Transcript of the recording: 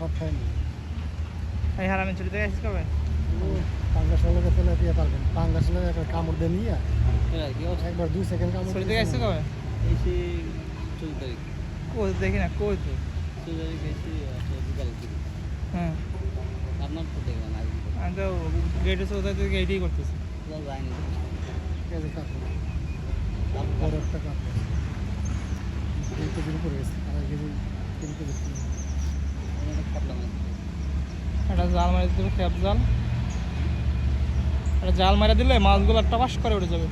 সব খাইনি। এই হারামি চুরি থেকে আসিস কবে? পাঙ্গাসের লোকে ফেলে দিয়ে পারবেন, পাঙ্গাসের লোকে একটা কামড় দিয়ে নিয়ে একবার 2 সেকেন্ড কামড় চুরি থেকে আসিস কবে? এসে 14 তারিখ কই দেখি না, কই তো? 14 তারিখ এসে বিকাল দিকে হ্যাঁ, আপনার তো দেখবেন আগে আমি তো গেটে কোথায় থেকে গেটেই করতেছি। কোথাও যায়নি কেজি কাপড়, বড় একটা কাপড় 2 কেজির উপরে গেছে, 2.5 কেজি 3 কেজি। কাটলা মাছ একটা জাল মারি দিলে, খেপ জাল, একটা জাল মারা দিলে মাছগুলো টপাস করে উঠে যাবে।